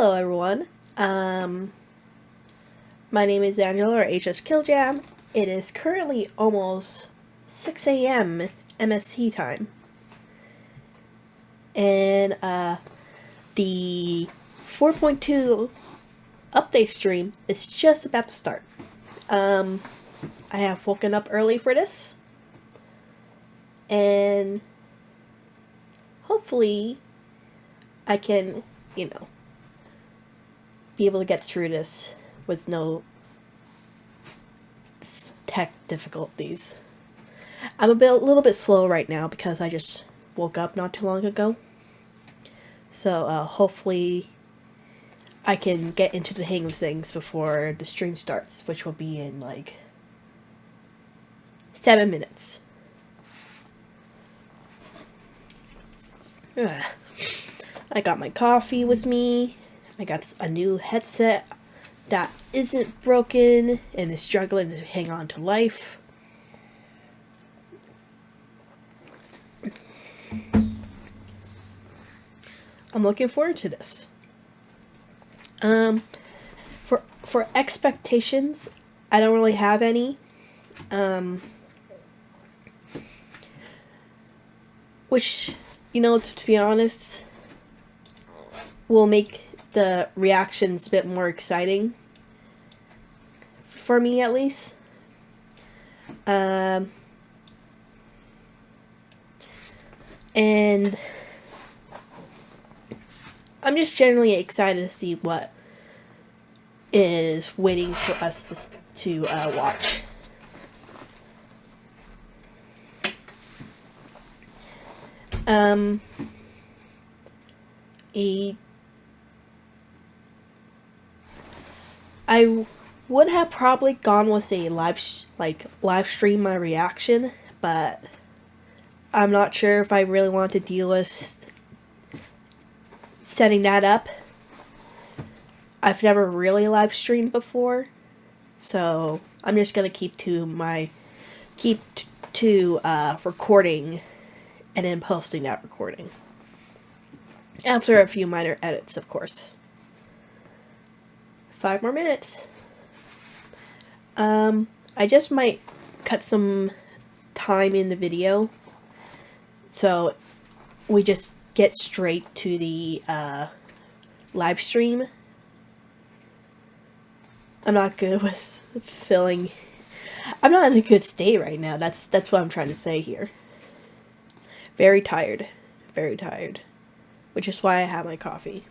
Hello everyone, my name is Daniel, or HS-killjam. It is currently almost 6 a.m. MST time. And, the 4.2 update stream is just about to start. I have woken up early for this. And hopefully I can, be able to get through this with no tech difficulties. I'm a little bit slow right now because I just woke up not too long ago. So hopefully I can get into the hang of things before the stream starts, which will be in like 7 minutes. I got my coffee with me. I got a new headset that isn't broken and is struggling to hang on to life. I'm looking forward to this. For expectations, I don't really have any. Which, to be honest, will make the reactions a bit more exciting. For me, at least. And I'm just generally excited to see what is waiting for us to watch. I would have probably gone with a live stream my reaction, but I'm not sure if I really want to deal with setting that up. I've never really live streamed before, so I'm just gonna keep to recording and then posting that recording after a few minor edits, of course. 5 more minutes. I just might cut some time in the video, so we just get straight to the live stream. I'm not good with filling. I'm not in a good state right now. That's what I'm trying to say here. Very tired. Very tired. Which is why I have my coffee.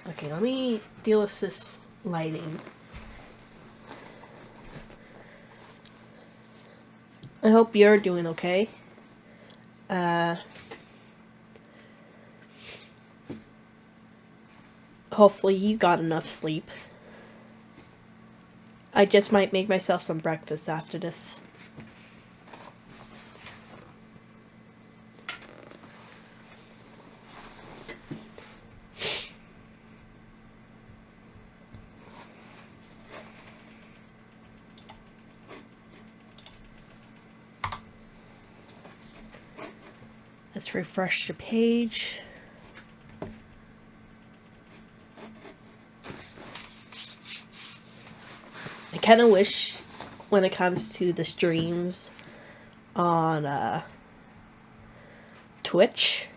Okay, let me deal with this lighting. I hope you're doing okay. Hopefully you got enough sleep. I just might make myself some breakfast after this. Let's refresh the page. I kind of wish, when it comes to the streams on Twitch,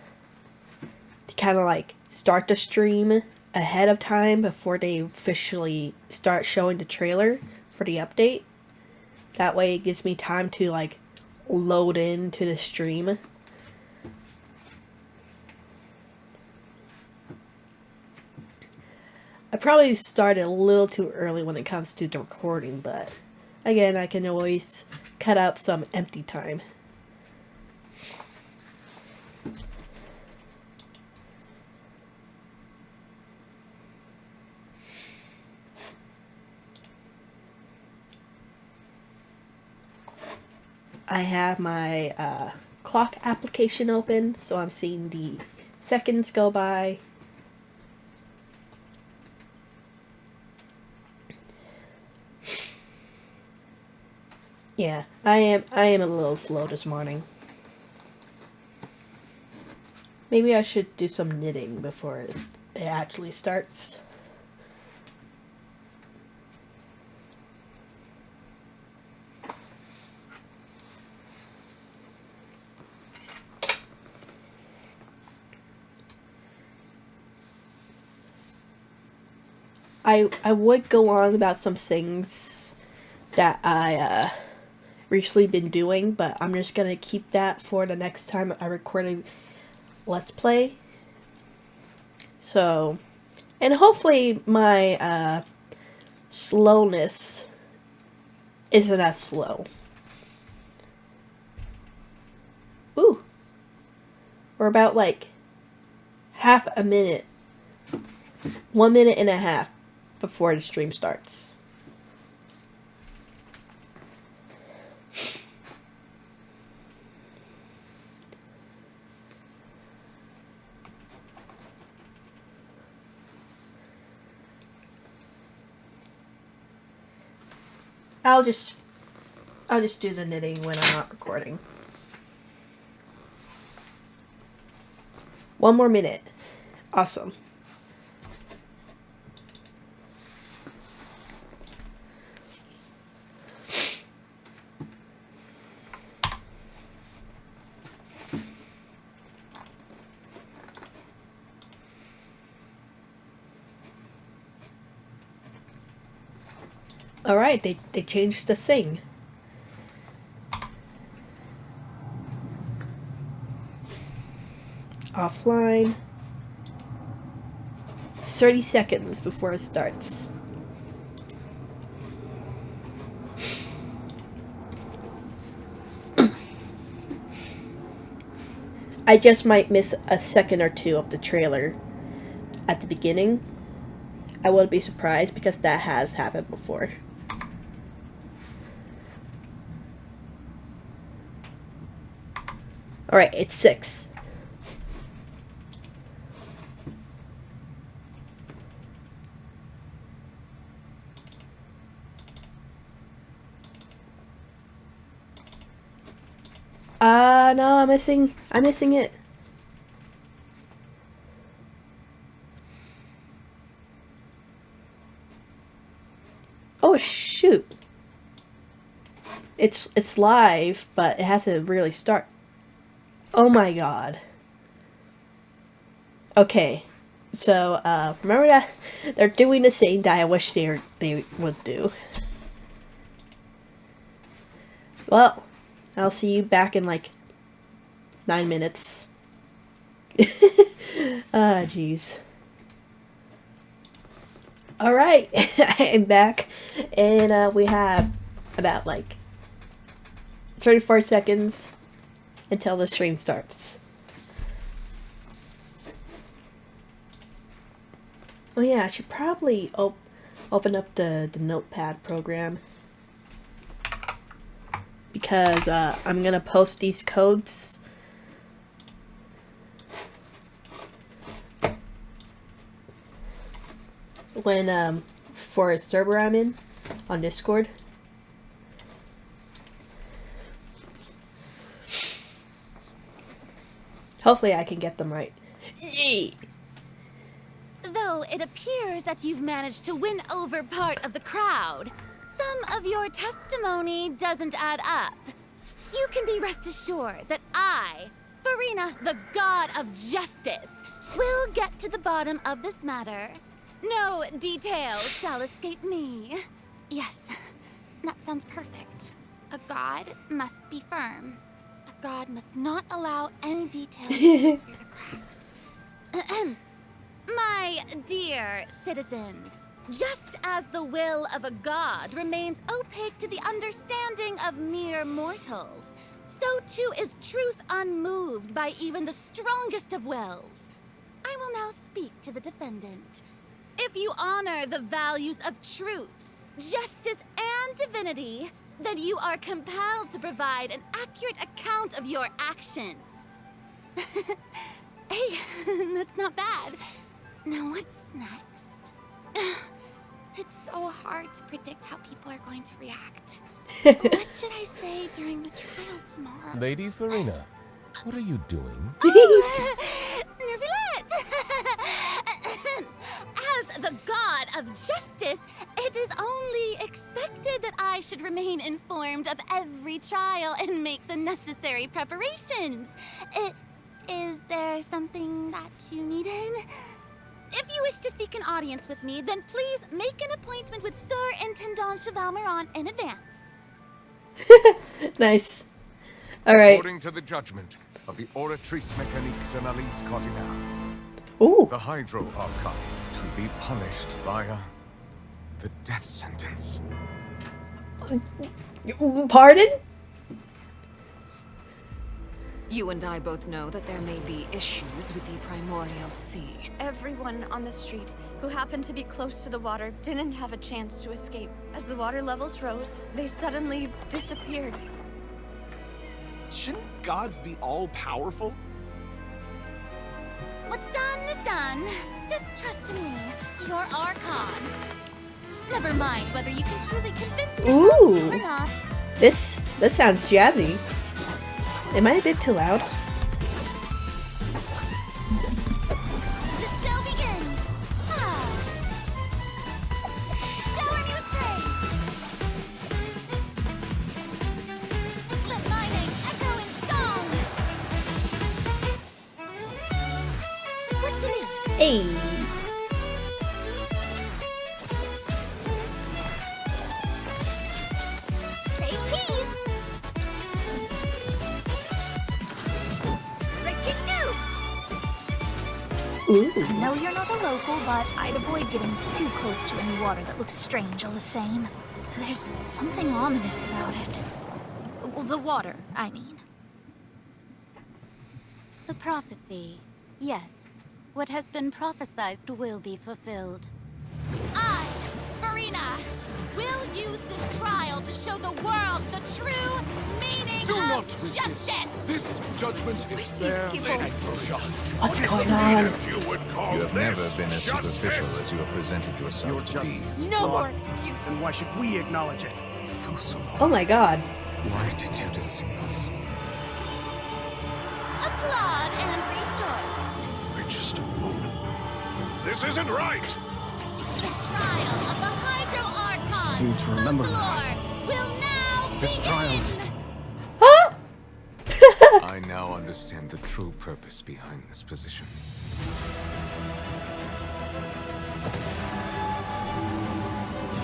to kind of like start the stream ahead of time before they officially start showing the trailer for the update. That way it gives me time to like load into the stream. I probably started a little too early when it comes to the recording, but again, I can always cut out some empty time. I have my clock application open, so I'm seeing the seconds go by. Yeah, I am a little slow this morning. Maybe I should do some knitting before it actually starts. I would go on about some things that I recently been doing, but I'm just gonna keep that for the next time I record a Let's Play. So, and hopefully my slowness isn't as slow. Ooh, we're about like half a minute, 1 minute and a half before the stream starts. I'll just do the knitting when I'm not recording. 1 more minute. Awesome. Alright, they changed the thing. Offline. 30 seconds before it starts. I just might miss a second or two of the trailer at the beginning. I wouldn't be surprised because that has happened before. Alright, it's 6. No, I'm missing it. Oh shoot. It's live, but it hasn't really started. Oh my god. Okay. So, remember that they're doing the thing that I wish they would do. Well, I'll see you back in like 9 minutes. Ah, jeez. Alright, I'm back, and we have about like 34 seconds until the stream starts. Oh yeah, I should probably open up the notepad program, because I'm gonna post these codes when for a server I'm in on Discord. Hopefully I can get them right. Yay! Though it appears that you've managed to win over part of the crowd, some of your testimony doesn't add up. You can be rest assured that I, Farina, the god of justice, will get to the bottom of this matter. No details shall escape me. Yes, that sounds perfect. A god must be firm. A god must not allow any details to slip through the cracks. My dear citizens, just as the will of a god remains opaque to the understanding of mere mortals, so too is truth unmoved by even the strongest of wills. I will now speak to the defendant. If you honor the values of truth, justice, and divinity, then you are compelled to provide an accurate account of your actions. Hey, that's not bad. Now what's next? It's so hard to predict how people are going to react. What should I say during the trial tomorrow? Lady Farina, what are you doing? Oh, end of every trial and make the necessary preparations. Is there something that you needed? If you wish to seek an audience with me, then please make an appointment with Sir Intendant Chevalmeron in advance. Nice. Alright. According to the judgment of the Oratrice Mécanique de l'Analyse Cardinale, Ooh. the Hydro Archon to be punished via the death sentence. Pardon? You and I both know that there may be issues with the Primordial Sea. Everyone on the street who happened to be close to the water didn't have a chance to escape. As the water levels rose, they suddenly disappeared. Shouldn't gods be all-powerful? What's done is done. Just trust in me, your Archon. Never mind whether you can truly convince yourself to or not. This sounds jazzy. Am I a bit too loud? The show begins. Ah. Shower me with praise. Let my name echo in song. What's the news? Hey. Say cheese. Breaking news. Ooh. I know you're not a local, but I'd avoid getting too close to any water that looks strange all the same. There's something ominous about it. Well, the water, I mean. The prophecy. Yes. What has been prophesized will be fulfilled. I, Marina, will use this trial to show the world the true meaning Do of not resist. justice. This judgment is fair and just. What's going on? You have never been as superficial as you have presented yourself to be. No more excuses. And why should we acknowledge it? For so long. Oh my god. Why did you deceive us? Applaud and rejoice. We're just a moment. This isn't right! The trial of the Hydro Archon. Seem to remember The floor will now This trial is... Huh? I now understand the true purpose behind this position.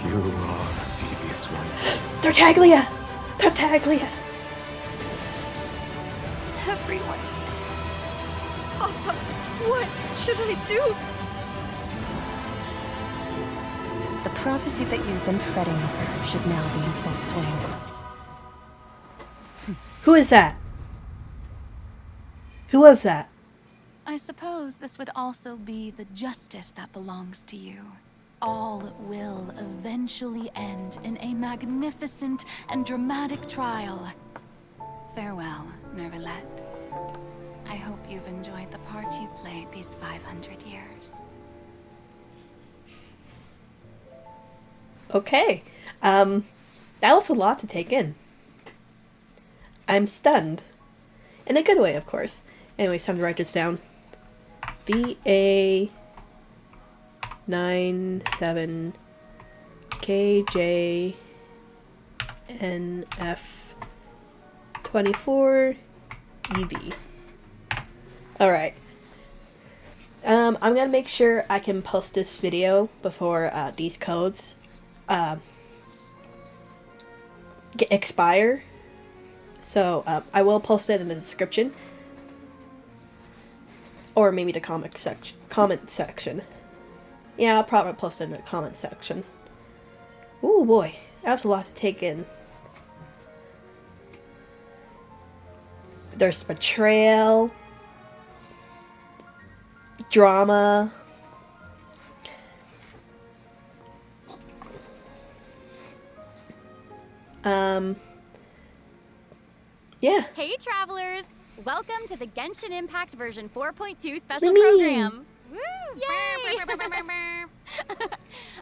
You are a devious one. Tartaglia! Tartaglia! Everyone's... Papa, what should I do? The prophecy that you've been fretting over should now be in full swing. Who is that? Who was that? I suppose this would also be the justice that belongs to you. All will eventually end in a magnificent and dramatic trial. Farewell, Nervalette. I hope you've enjoyed the part you played these 500 years. Okay. That was a lot to take in. I'm stunned. In a good way, of course. Anyways, time to write this down. VA 97 KJ NF 24 EV. Alright. I'm gonna make sure I can post this video before these codes expire. So I will post it in the description. Or maybe the comment section. Yeah, I'll probably post it in the comment section. Ooh boy, that was a lot to take in. There's betrayal, drama, yeah. Hey travelers! Welcome to the Genshin Impact version 4.2 special Lumine. program. Woo! Yay!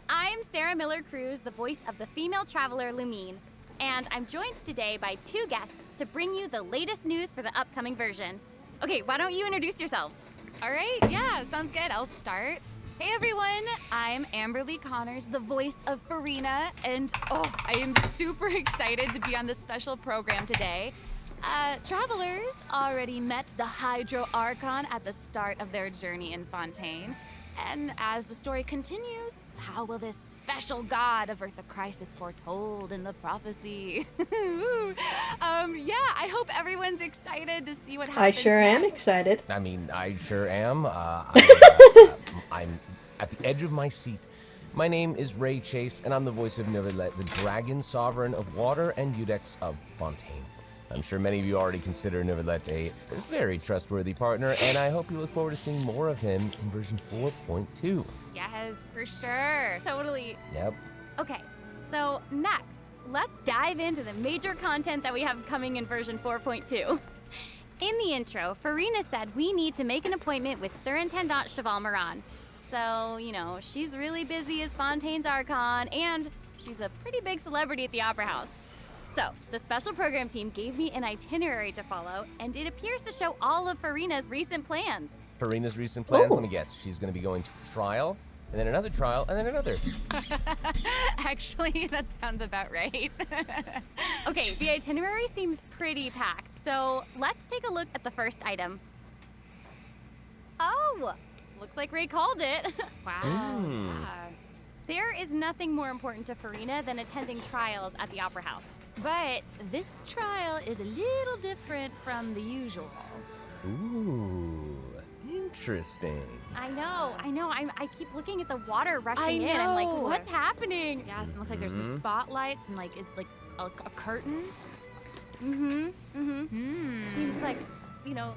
I'm Sarah Miller Cruz, the voice of the female traveler Lumine, and I'm joined today by two guests to bring you the latest news for the upcoming version. Okay, why don't you introduce yourselves? All right, yeah, sounds good. I'll start. Hey everyone, I'm Amberly Connors, the voice of Farina, and I am super excited to be on this special program today. Travelers already met the Hydro Archon at the start of their journey in Fontaine. And as the story continues, how will this special god avert the crisis foretold in the prophecy? Yeah, I hope everyone's excited to see what happens. I sure am excited. I mean, I sure am. I'm at the edge of my seat. My name is Ray Chase, and I'm the voice of Neuvillette, the Dragon Sovereign of Water and Eudex of Fontaine. I'm sure many of you already consider Neuvillette a very trustworthy partner, and I hope you look forward to seeing more of him in version 4.2. Yes, for sure. Totally. Yep. Okay, so next, let's dive into the major content that we have coming in version 4.2. In the intro, Farina said we need to make an appointment with Surintendant Cheval Moran. So, you know, she's really busy as Fontaine's Archon, and she's a pretty big celebrity at the Opera House. So, the special program team gave me an itinerary to follow, and it appears to show all of Farina's recent plans. Farina's recent plans, Ooh. let me guess. She's going to be going to trial, and then another trial, and then another. Actually, that sounds about right. Okay, the itinerary seems pretty packed, so let's take a look at the first item. Oh, looks like Ray called it. Wow. Yeah. There is nothing more important to Farina than attending trials at the Opera House. But this trial is a little different from the usual. Ooh, interesting. I know. I keep looking at the water rushing in. I'm like, what's happening? Yes, it looks like there's some spotlights and like it's like a curtain. Seems like, you know,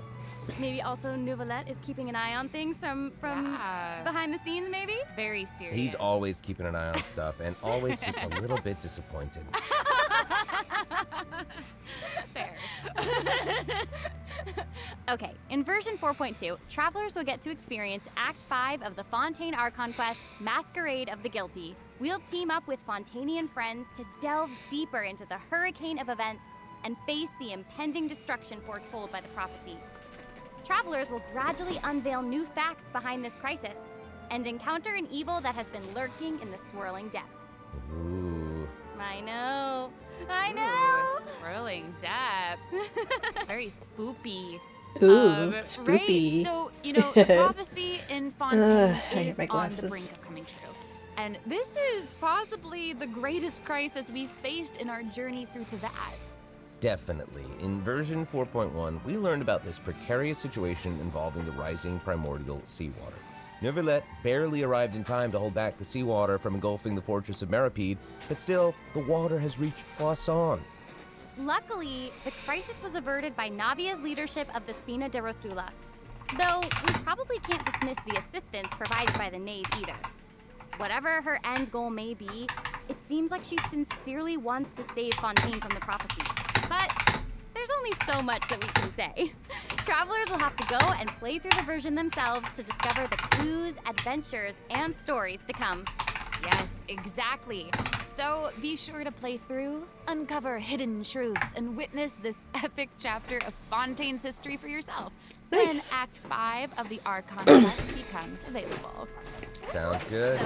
maybe also Neuvillette is keeping an eye on things from behind the scenes, maybe? Very serious. He's always keeping an eye on stuff, and always just a little bit disappointed. Fair. Okay, in version 4.2, travelers will get to experience Act 5 of the Fontaine Archon quest, Masquerade of the Guilty. We'll team up with Fontainian friends to delve deeper into the hurricane of events and face the impending destruction foretold by the prophecy. Travelers will gradually unveil new facts behind this crisis and encounter an evil that has been lurking in the swirling depths. Ooh. I know. Ooh, swirling depths. Very spoopy. Ooh, spoopy. Right, so, you know, the prophecy in Fontaine is my on glasses. the brink of coming true. And this is possibly the greatest crisis we've faced in our journey through to that. Definitely. In version 4.1, we learned about this precarious situation involving the rising primordial seawater. Neuvillette barely arrived in time to hold back the seawater from engulfing the fortress of Meripede, but still, the water has reached Poisson. Luckily, the crisis was averted by Navia's leadership of the Spina de Rosula. Though, we probably can't dismiss the assistance provided by the Knave either. Whatever her end goal may be, it seems like she sincerely wants to save Fontaine from the prophecy. But there's only so much that we can say. Travelers will have to go and play through the version themselves to discover the clues, adventures, and stories to come. Yes, exactly. So be sure to play through, uncover hidden truths, and witness this epic chapter of Fontaine's history for yourself Nice. when Act 5 of the Archon quest becomes available. Sounds good.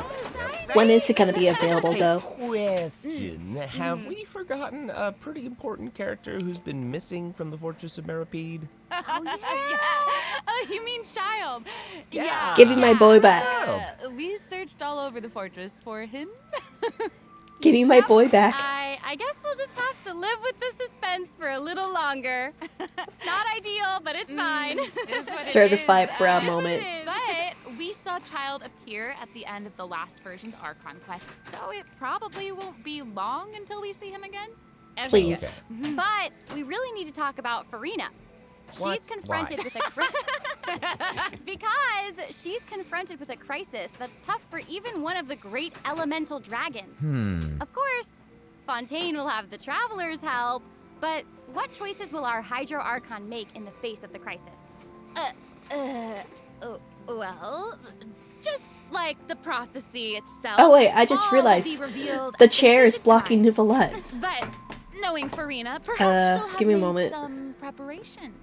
When is it going to be available, though? Question. Have we forgotten a pretty important character who's been missing from the Fortress of Meripede? Oh, yeah. Oh, you mean Child? Yeah. Give me my boy back. We searched all over the fortress for him. Give me my boy back. I guess we'll just have to live with the suspense for a little longer. Not ideal, but it's fine. Is what it Certified is. bra Is what moment. it is. But we saw Child appear at the end of the last version's Archon quest, so it probably won't be long until we see him again. Please. But we really need to talk about Farina. What? She's confronted with because she's confronted with a crisis that's tough for even one of the great elemental dragons. Of course, Fontaine will have the travelers help, but what choices will our Hydro Archon make in the face of the crisis? Well, just like the prophecy itself. Oh, wait, I just all will realized be revealed the at chair is appointed blocking time. Neuvillette. But knowing Farina, perhaps she'll have give me a made moment. some preparations.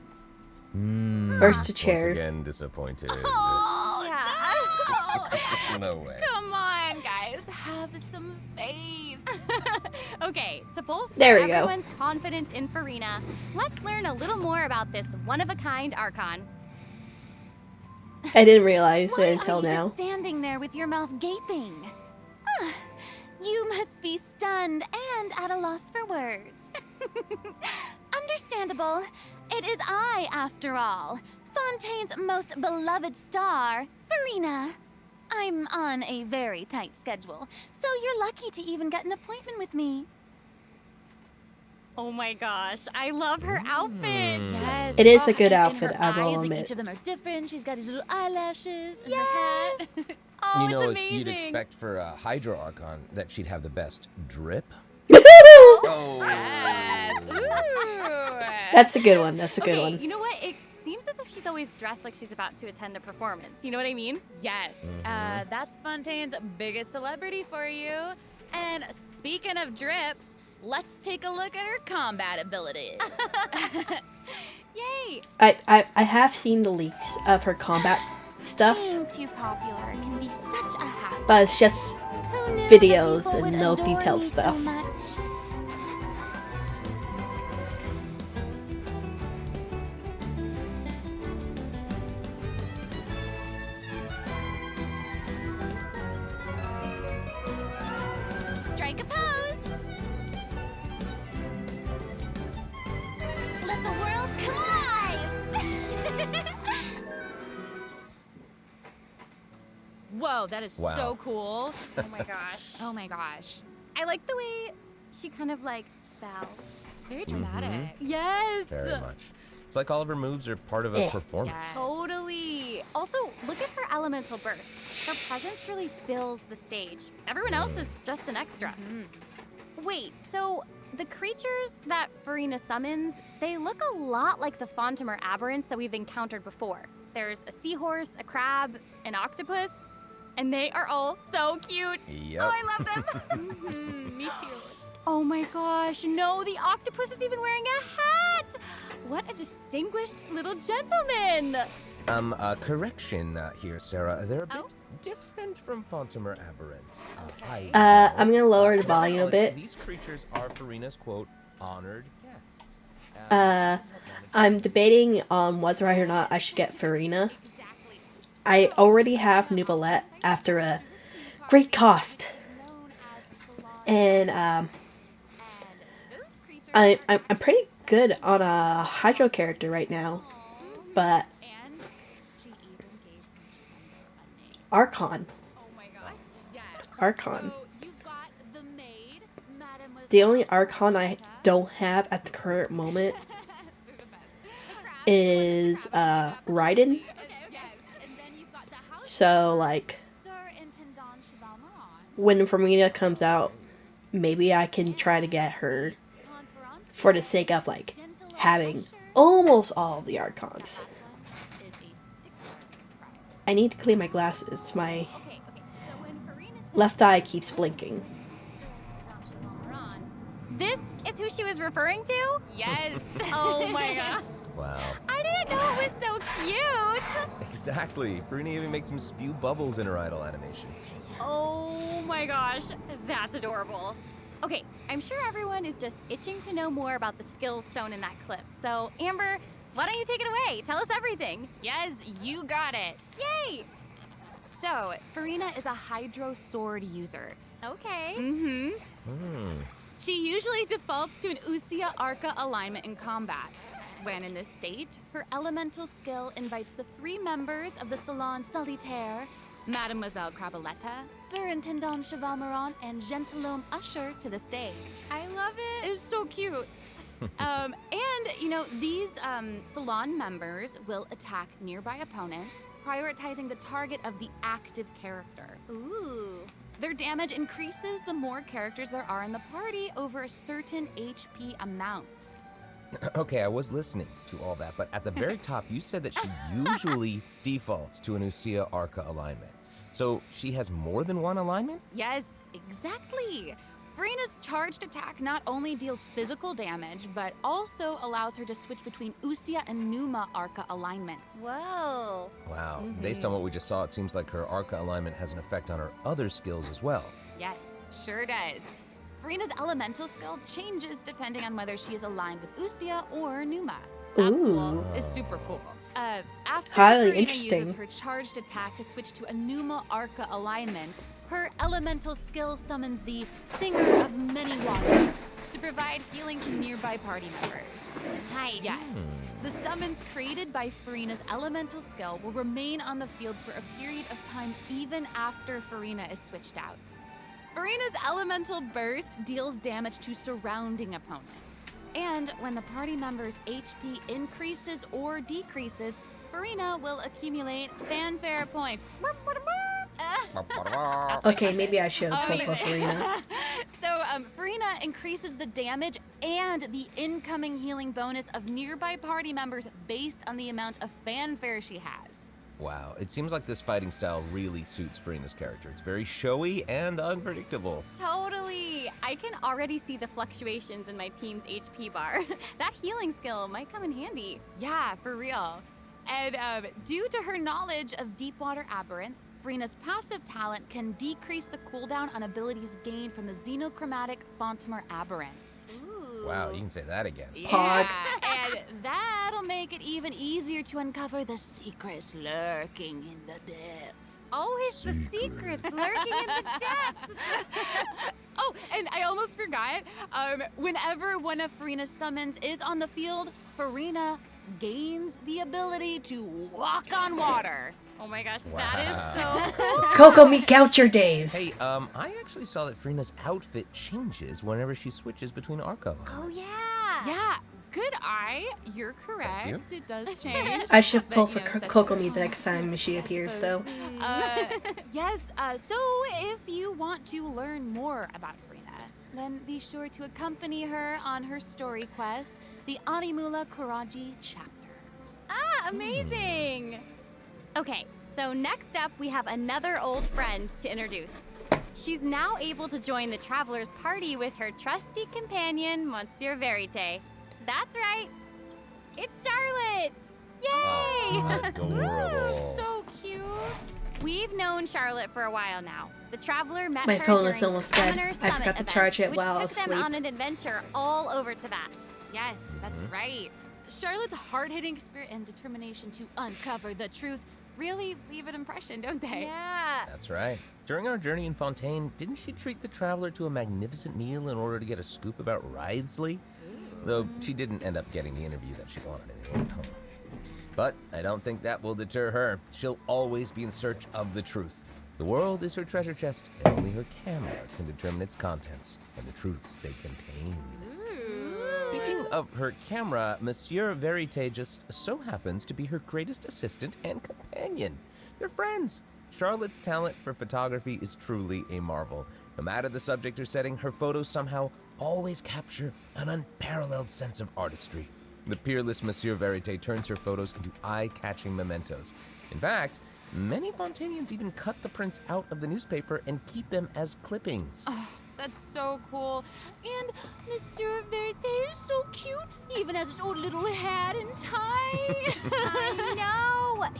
Where's the Once chair? again, disappointed. Oh, yeah. Oh, no way. Come on, guys. Have some faith. Okay, to bolster There we go. everyone's confidence in Farina, let's learn a little more about this one-of-a-kind Archon. I didn't realize Why it until are you now. just standing there with your mouth gaping? You must be stunned and at a loss for words. Understandable. It is I, after all, Fontaine's most beloved star, Farina. I'm on a very tight schedule, so you're lucky to even get an appointment with me. Oh my gosh, I love her outfit. Yes. It is a Oh, good and outfit, her I will eyes, like, admit. each of them are different. She's got these little eyelashes and Yes. her hat. Oh, You know, it's amazing. you'd expect for a Hydro Archon that she'd have the best drip. Oh. Yes. Ooh. That's a good one. That's a good Okay, one. you know what? It seems as if she's always dressed like she's about to attend a performance. You know what I mean? Yes. That's Fontaine's biggest celebrity for you. And speaking of drip, let's take a look at her combat abilities. Yay! I have seen the leaks of her combat stuff, Being too popular can be such a hassle. but it's just Who knew videos that people and would no adore detailed me stuff. So much? Strike a pose. Let the world come alive. Whoa, that is Wow. so cool. Oh my gosh. Oh my gosh. I like the way she kind of like bows. Very dramatic. Yes. Very much. It's like all of her moves are part of a performance. Yes. Totally. Also, look at her elemental burst. Her presence really fills the stage. Everyone else is just an extra. Wait, so the creatures that Farina summons, they look a lot like the Fontimer aberrants that we've encountered before. There's a seahorse, a crab, an octopus, and they are all so cute. Yep. Oh, I love them. Me too. Oh my gosh, no, the octopus is even wearing a hat! What a distinguished little gentleman! Correction here, Sarah. They're a bit different from Fontimer aberrants. I'm gonna lower the volume a bit. These creatures are Farina's, quote, honored guests. I'm debating on whether or not I should get Farina. I already have Nubalette after a great cost. And I'm pretty good on a Hydro character right now. But Archon. Archon. The only Archon I don't have at the current moment is Raiden. So like when Farina comes out, maybe I can try to get her for the sake of like having almost all of the Archons. I need to clean my glasses. My left eye keeps blinking. This is who she was referring to? Yes. Oh my god. Wow. I didn't know it was so cute. Exactly. Farina even makes him spew bubbles in her idol animation. Oh my gosh, that's adorable. Okay, I'm sure everyone is just itching to know more about the skills shown in that clip. So, Amber, why don't you take it away? Tell us everything. Yes, you got it. Yay! So, Farina is a Hydro Sword user. Okay. She usually defaults to an Usia Arca alignment in combat. When in this state, her elemental skill invites the 3 members of the Salon Solitaire, Mademoiselle Crabaletta, Surintendant Chevalmeron, and Gentilhomme Usher to the stage. I love it. It's so cute. And, you know, these Salon members will attack nearby opponents, prioritizing the target of the active character. Ooh. Their damage increases the more characters there are in the party over a certain HP amount. Okay, I was listening to all that, but at the very top, you said that she usually defaults to an Usia Arca alignment. So she has more than one alignment? Yes, exactly. Farina's charged attack not only deals physical damage, but also allows her to switch between Usia and Numa Arca alignments. Whoa. Wow. Based on what we just saw, it seems like her Arca alignment has an effect on her other skills as well. Yes, sure does. Farina's elemental skill changes depending on whether she is aligned with Usia or Numa. That's cool. It's super cool. After Highly Farina interesting. uses her charged attack to switch to a Numa Arca alignment, her elemental skill summons the Singer of Many Waters to provide healing to nearby party members. Nice. Yes. The summons created by Farina's elemental skill will remain on the field for a period of time even after Farina is switched out. Farina's elemental burst deals damage to surrounding opponents. And when the party member's HP increases or decreases, Farina will accumulate fanfare points. Okay, maybe I should pull for Farina. So, Farina increases the damage and the incoming healing bonus of nearby party members based on the amount of fanfare she has. Wow, it seems like this fighting style really suits Farina's character. It's very showy and unpredictable. Totally. I can already see the fluctuations in my team's HP bar. That healing skill might come in handy. Yeah, for real. And due to her knowledge of deep water aberrants, Farina's passive talent can decrease the cooldown on abilities gained from the xenochromatic Fontamer aberrants. Wow, you can say that again. Pog. Yeah, and that'll make it even easier to uncover the secrets lurking in the depths. Always the secrets lurking in the depths. Oh, and I almost forgot. Whenever one of Farina's summons is on the field, Farina gains the ability to walk on water. Oh my gosh, Wow. that is so cool. Coco me Goucher days. Hey, I actually saw that Farina's outfit changes whenever she switches between Arca Oh alignments. yeah. Yeah, good eye. You're correct. you. It does change. I should pull But, for you know, such Coco a me the next time she appears, though. Yes, so if you want to learn more about Farina, then be sure to accompany her on her story quest, the Animula Kuraji chapter. Ah, amazing. Okay, so next up we have another old friend to introduce. She's now able to join the traveler's party with her trusty companion, Monsieur Verite. That's right. It's Charlotte. Yay! Adorable. So cute. We've known Charlotte for a while now. The traveler met My her phone during is almost the dead. Summoner I Summit forgot to event, charge it which while I took was them asleep. on an adventure all over Tibet. Yes, that's right. Charlotte's hard-hitting spirit and determination to uncover the truth really leave an impression, don't they? Yeah. That's right. During our journey in Fontaine, didn't she treat the traveler to a magnificent meal in order to get a scoop about Wriothesley? Though she didn't end up getting the interview that she wanted in the end home. But I don't think that will deter her. She'll always be in search of the truth. The world is her treasure chest, and only her camera can determine its contents and the truths they contain. Speaking of her camera, Monsieur Verite just so happens to be her greatest assistant and companion. They're friends. Charlotte's talent for photography is truly a marvel. No matter the subject or setting, her photos somehow always capture an unparalleled sense of artistry. The peerless Monsieur Verite turns her photos into eye-catching mementos. In fact, many Fontanians even cut the prints out of the newspaper and keep them as clippings. Oh, that's so cool. And Monsieur Verite is so cute, even has his own little hat and tie. I know!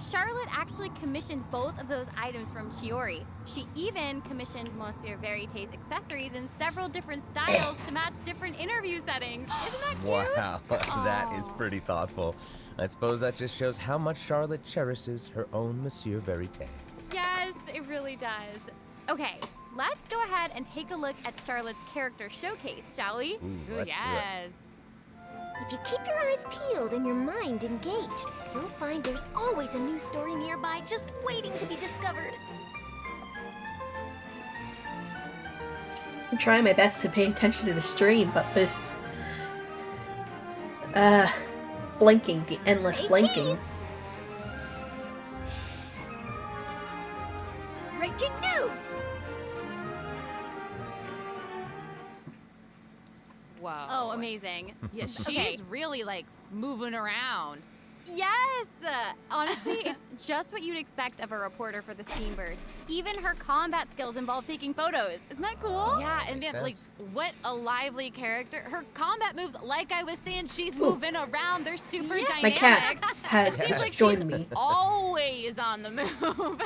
Charlotte actually commissioned both of those items from Chiori. She even commissioned Monsieur Verite's accessories in several different styles to match different interview settings. Isn't that cute? Wow, that is pretty thoughtful. I suppose that just shows how much Charlotte cherishes her own Monsieur Verite. Yes, it really does. Okay, let's go ahead and take a look at Charlotte's character showcase, shall we? Ooh, let's do it. If you keep your eyes peeled and your mind engaged, you'll find there's always a new story nearby just waiting to be discovered. I'm trying my best to pay attention to the stream, but this blinking, the endless Say blinking. cheese. Breaking news! Whoa. Oh, amazing. Yeah, she's Okay. really like moving around. Yes! Honestly, it's just what you'd expect of a reporter for the Steambird. Even her combat skills involve taking photos. Isn't that cool? Yeah, and man, like, what a lively character. Her combat moves, like I was saying, she's moving around. They're super dynamic. My cat has Seems like joined she's me. always on the move.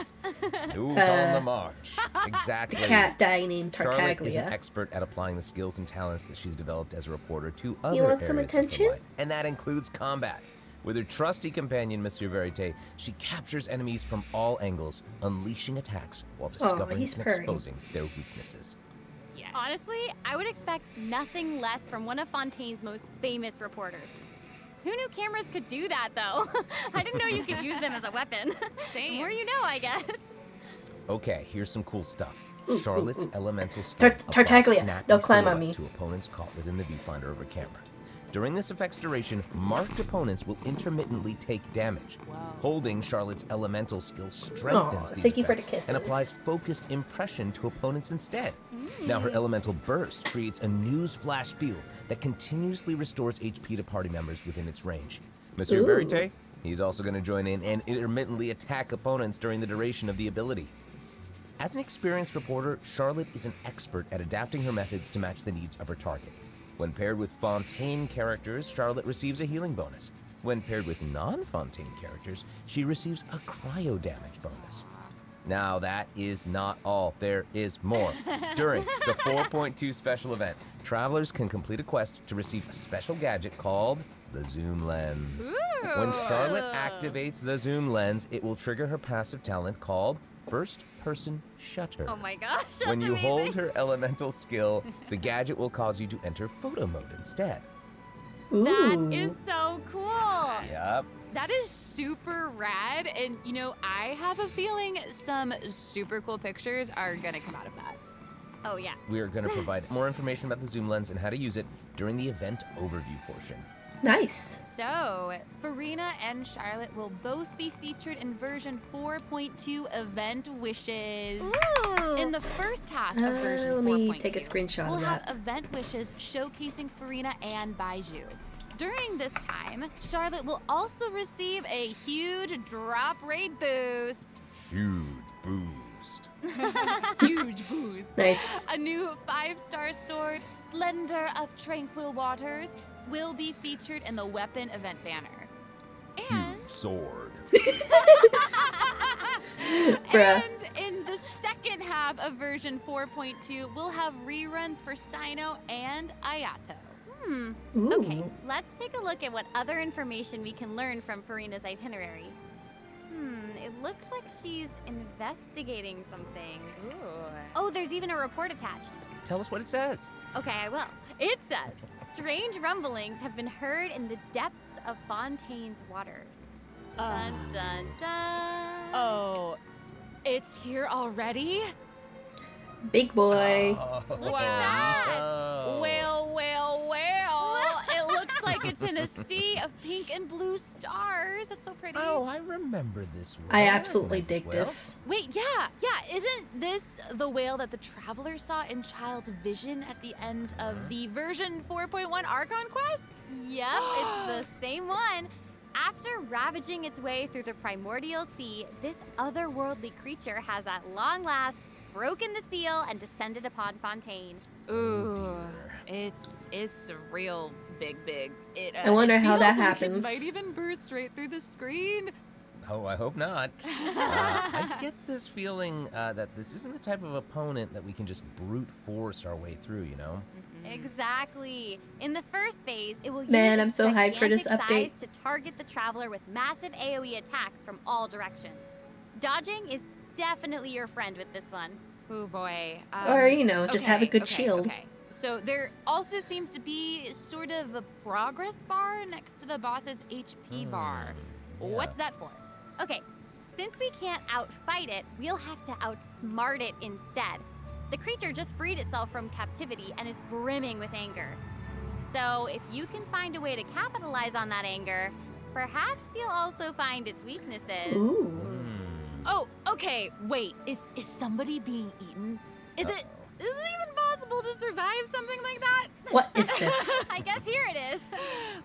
Who's on the march? Exactly. The cat dying named Charlotte is an Tartaglia. expert at applying the skills and talents that she's developed as a reporter to other You want areas some of her attention? life, and that includes combat. With her trusty companion, Monsieur Verite, she captures enemies from all angles, unleashing attacks while discovering he's and purring. exposing their weaknesses. Yeah. Honestly, I would expect nothing less from one of Fontaine's most famous reporters. Who knew cameras could do that, though? I didn't know you could use them as a weapon. Same. The more you know, I guess. Okay, here's some cool stuff. Charlotte's elemental skill Tartaglia, applies snap don't and climb on silhouette me. to opponents caught within the viewfinder of a camera. During this effect's duration, marked opponents will intermittently take damage. Holding Charlotte's elemental skill strengthens these thank you for the effects and kisses. applies focused impression to opponents instead. Now her elemental burst creates a news flash field that continuously restores HP to party members within its range. Monsieur Verite, he's also going to join in and intermittently attack opponents during the duration of the ability. As an experienced reporter, Charlotte is an expert at adapting her methods to match the needs of her target. When paired with Fontaine characters, Charlotte receives a healing bonus. When paired with non-Fontaine characters, she receives a cryo damage bonus. Now that is not all, there is more. During the 4.2 special event, travelers can complete a quest to receive a special gadget called the Zoom Lens. When Charlotte activates the Zoom Lens, it will trigger her passive talent called First Person Shutter. Oh my gosh, that's When you amazing. hold her elemental skill, the gadget will cause you to enter photo mode instead. That is so cool. Yep. That is super rad, and you know, I have a feeling some super cool pictures are gonna come out of that. Oh yeah. We are going to provide more information about the Zoom Lens and how to use it during the event overview portion. Nice. So, Farina and Charlotte will both be featured in version 4.2 Event Wishes. Ooh. In the first half of version 4.2, Let me take a screenshot we'll of have that. Event Wishes showcasing Farina and Baiju. During this time, Charlotte will also receive a huge drop rate boost. Huge boost. Huge boost. Nice. A new 5-star sword, Splendor of Tranquil Waters, will be featured in the weapon event banner. Huge sword. Bruh. And in the second half of version 4.2, we'll have reruns for Sino and Ayato. Ooh. Okay, let's take a look at what other information we can learn from Farina's itinerary. It looks like she's investigating something. Ooh. Oh, there's even a report attached. Tell us what it says. Okay, I will. It says, strange rumblings have been heard in the depths of Fontaine's waters. Dun, dun, dun. Oh, it's here already? Big boy. Look at that. Oh. Well, well, well. It looks like it's in a sea of pink and blue stars. That's so pretty. Oh, I remember this whale. I absolutely recognize dig whale. this. Wait, yeah. Isn't this the whale that the traveler saw in Child's vision at the end of the version 4.1 Archon quest? Yep, it's the same one. After ravaging its way through the primordial sea, this otherworldly creature has at long last broken the seal and descended upon Fontaine. Ooh, it's real big. It, I wonder it how that feels like happens. It might even burst right through the screen. Oh, I hope not. I get this feeling that this isn't the type of opponent that we can just brute force our way through, you know? Exactly. In the first phase, it will use Man, I'm its so hyped for this gigantic update. size to target the traveler with massive AoE attacks from all directions. Dodging is definitely your friend with this one. Oh boy. Or, you know, just have a good shield. Okay. So there also seems to be sort of a progress bar next to the boss's HP bar. What's that for? Okay, since we can't outfight it, we'll have to outsmart it instead. The creature just freed itself from captivity and is brimming with anger. So if you can find a way to capitalize on that anger, perhaps you'll also find its weaknesses. Ooh. Oh, okay. Wait, is somebody being eaten? Is it even possible to survive something like that? What is this? I guess here it is.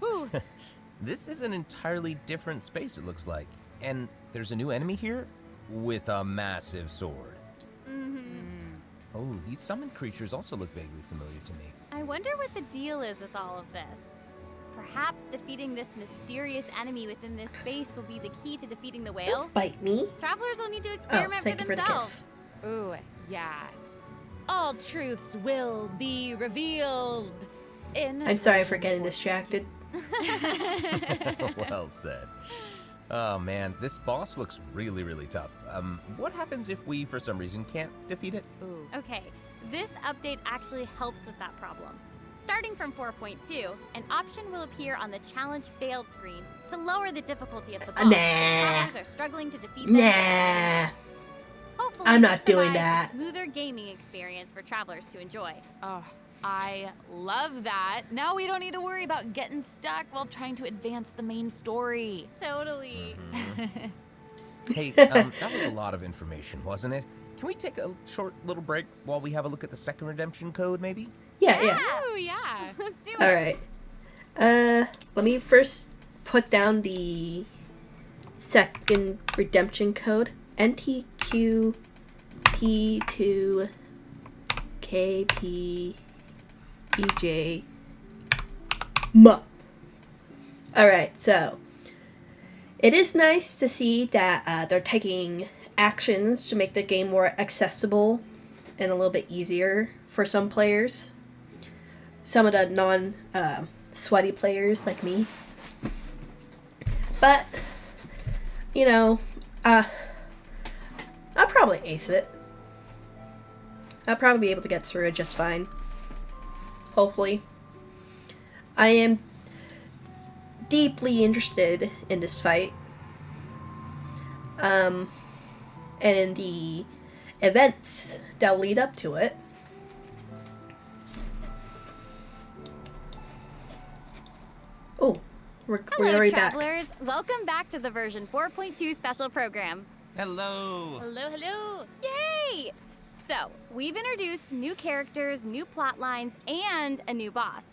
Ooh. This is an entirely different space, it looks like. And there's a new enemy here with a massive sword. Oh, these summoned creatures also look vaguely familiar to me. I wonder what the deal is with all of this. Perhaps defeating this mysterious enemy within this space will be the key to defeating the whale? Don't bite me. Travelers will need to experiment thank you for for the themselves. kiss. Ooh, yeah. All truths will be revealed in... I'm sorry for getting distracted. Well said. Oh man, this boss looks really, really tough. What happens if we, for some reason, can't defeat it? Ooh. Okay, this update actually helps with that problem. Starting from 4.2, an option will appear on the challenge failed screen to lower the difficulty of the boss. Nah. Travelers are struggling to defeat them. Nah. Hopefully, I'm not this doing provides that. a smoother gaming experience for travelers to enjoy. Oh, I love that. Now we don't need to worry about getting stuck while trying to advance the main story. Totally. Hey, that was a lot of information, wasn't it? Can we take a short little break while we have a look at the second redemption code, maybe? Yeah. Oh, yeah. Let's do it. All right. Let me first put down the second redemption code. NTQP2KPEJ M. Alright, so it is nice to see that they're taking actions to make the game more accessible and a little bit easier for some players. Some of the non-sweaty players like me. But, you know, I'll probably ace it. I'll probably be able to get through it just fine. Hopefully. I am deeply interested in this fight. And in the events that lead up to it. Oh, we're Hello, already back. travelers. Welcome back to the version 4.2 special program. Hello. Hello. Yay! So, we've introduced new characters, new plot lines, and a new boss.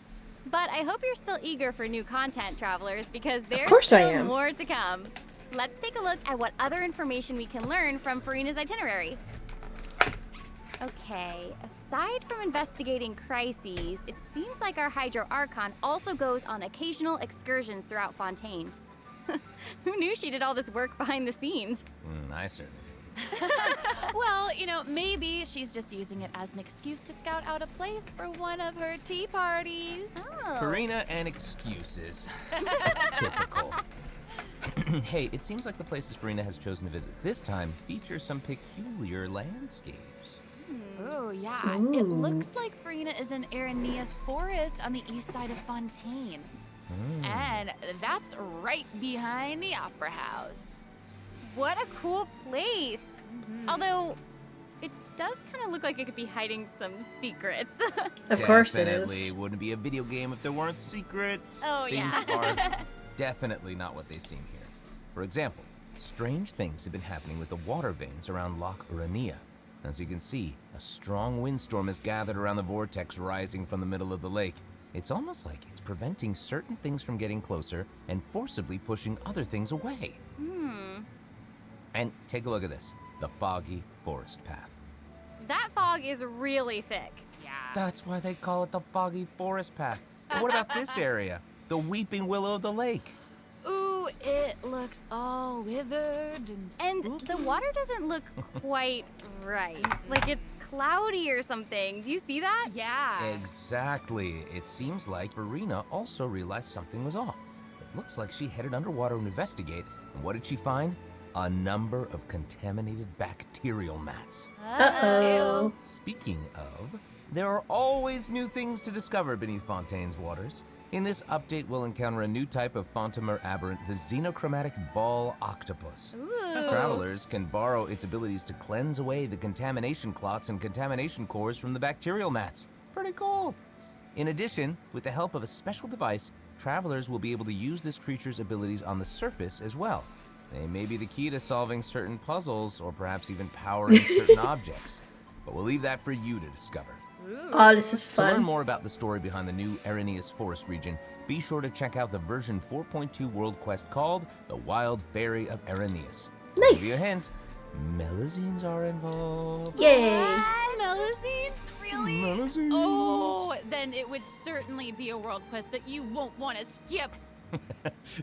But I hope you're still eager for new content, travelers, because there's still more to come. Let's take a look at what other information we can learn from Furina's itinerary. Okay, aside from investigating crises, it seems like our Hydro Archon also goes on occasional excursions throughout Fontaine. Who knew she did all this work behind the scenes? I certainly Well, you know, maybe she's just using it as an excuse to scout out a place for one of her tea parties. Oh. Karina and excuses. Typical. Hey, it seems like the places Farina has chosen to visit this time feature some peculiar landscapes. Oh, yeah. It looks like Farina is in Aranea's forest on the east side of Fontaine. And that's right behind the Opera House. What a cool place! Although, it does kind of look like it could be hiding some secrets. Of course it Definitely is. wouldn't be a video game if there weren't secrets. Oh, Things yeah. are definitely not what they seem here. For example, strange things have been happening with the water veins around Loch Urania. As you can see, a strong windstorm has gathered around the vortex rising from the middle of the lake. It's almost like it's preventing certain things from getting closer and forcibly pushing other things away. And take a look at this, the foggy forest path. That fog is really thick. Yeah. That's why they call it the foggy forest path. But what about this area? The weeping willow of the lake. Ooh, it looks all withered and And the water doesn't look quite right. Like it's cloudy or something. Do you see that? Yeah. Exactly. It seems like Farina also realized something was off. It looks like she headed underwater to investigate. And what did she find? A number of contaminated bacterial mats. Uh-oh. Speaking of, there are always new things to discover beneath Fontaine's waters. In this update, we'll encounter a new type of Fontamer aberrant, the xenochromatic ball octopus. Travelers can borrow its abilities to cleanse away the contamination clots and contamination cores from the bacterial mats. Pretty cool. In addition, with the help of a special device, travelers will be able to use this creature's abilities on the surface as well. They may be the key to solving certain puzzles, or perhaps even powering certain objects. But we'll leave that for you to discover. Oh, this is To learn fun. more about the story behind the new Aranea's Forest region, be sure to check out the version 4.2 world quest called The Wild Fairy of Araneus. To Nice. give you a hint, Melazines are involved. Yay! Melazines? Really? Melazines. Oh, then it would certainly be a world quest that you won't want to skip.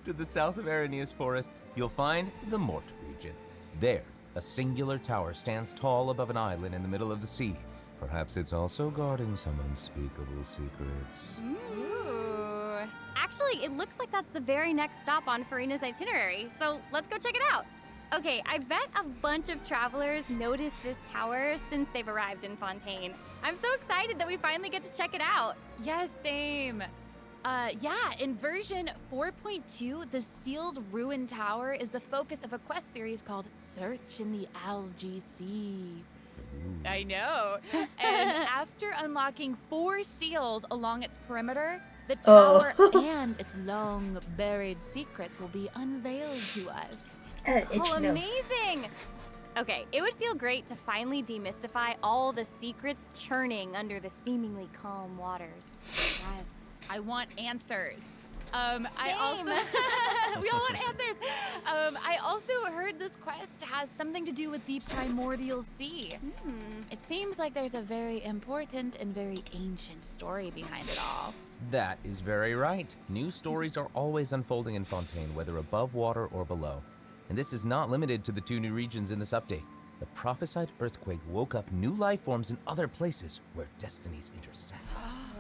To the south of Araneus Forest, you'll find the Mort region. There, a singular tower stands tall above an island in the middle of the sea. Perhaps it's also guarding some unspeakable secrets. Ooh. Actually, it looks like that's the very next stop on Farina's itinerary, so let's go check it out. Okay, I bet a bunch of travelers noticed this tower since they've arrived in Fontaine. I'm so excited that we finally get to check it out. Yes, same. Yeah, in version 4.2, the sealed ruin tower is the focus of a quest series called Search in the Algae Sea. I know. And after unlocking 4 seals along its perimeter, the tower and its long buried secrets will be unveiled to us. Oh, amazing! Okay, it would feel great to finally demystify all the secrets churning under the seemingly calm waters. Yes, I want answers. I also we all want answers. I also heard this quest has something to do with the primordial sea. It seems like there's a very important and very ancient story behind it all. That is very right. New stories are always unfolding in Fontaine, whether above water or below. And this is not limited to the 2 new regions in this update. The prophesied earthquake woke up new life forms in other places where destinies intersect.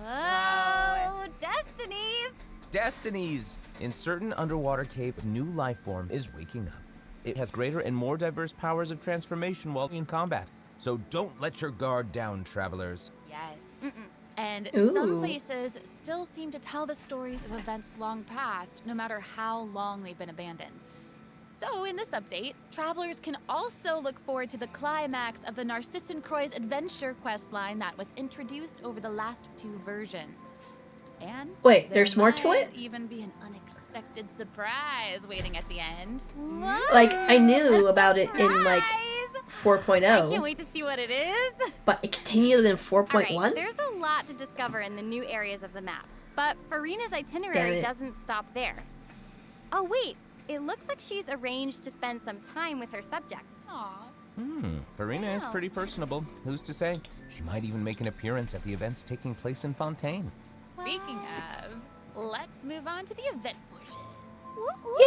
Oh, destinies! Destinies! In certain underwater cave, a new life form is waking up. It has greater and more diverse powers of transformation while in combat. So don't let your guard down, travelers. Yes. And Ooh. some places still seem to tell the stories of events long past, no matter how long they've been abandoned. So in this update, travelers can also look forward to the climax of the Narcissan Croix's adventure questline that was introduced over the last 2 versions. And Wait, there's more to might it? even be an unexpected surprise waiting at the end. What? Like, I knew about it in, like, 4.0. I can't wait to see what it is. But it continued in 4.1? Alright, there's a lot to discover in the new areas of the map, but Farina's itinerary doesn't stop there. Oh wait, it looks like she's arranged to spend some time with her subjects. Aww. Farina is pretty personable. Who's to say? She might even make an appearance at the events taking place in Fontaine. Speaking of, let's move on to the event portion.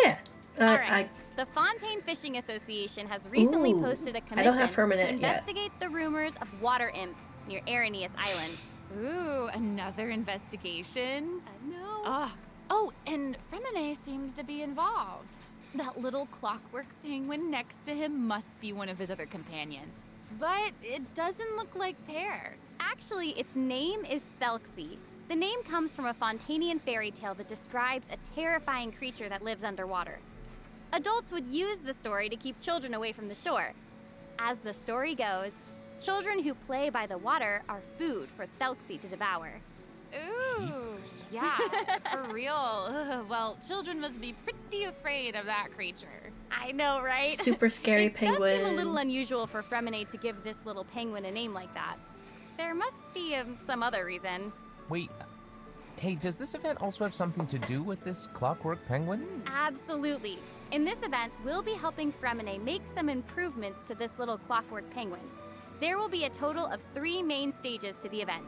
Yeah. Alright, the Fontaine Fishing Association has recently Ooh, posted a I commission don't have to permanent yet. investigate the rumors of water imps near Araneus Island. Ooh, another investigation? No. Oh, and Fremine seems to be involved. That little clockwork penguin next to him must be one of his other companions. But it doesn't look like Pear. Actually, its name is Thelxie. The name comes from a Fontanian fairy tale that describes a terrifying creature that lives underwater. Adults would use the story to keep children away from the shore. As the story goes, children who play by the water are food for Thelxie to devour. Ooh, yeah, for real. Well, children must be pretty afraid of that creature. I know, right? Super scary It penguin. does seem a little unusual for Fremine to give this little penguin a name like that. There must be some other reason. Wait, hey, does this event also have something to do with this clockwork penguin? Absolutely. In this event, we'll be helping Fremine make some improvements to this little clockwork penguin. There will be a total of 3 main stages to the event.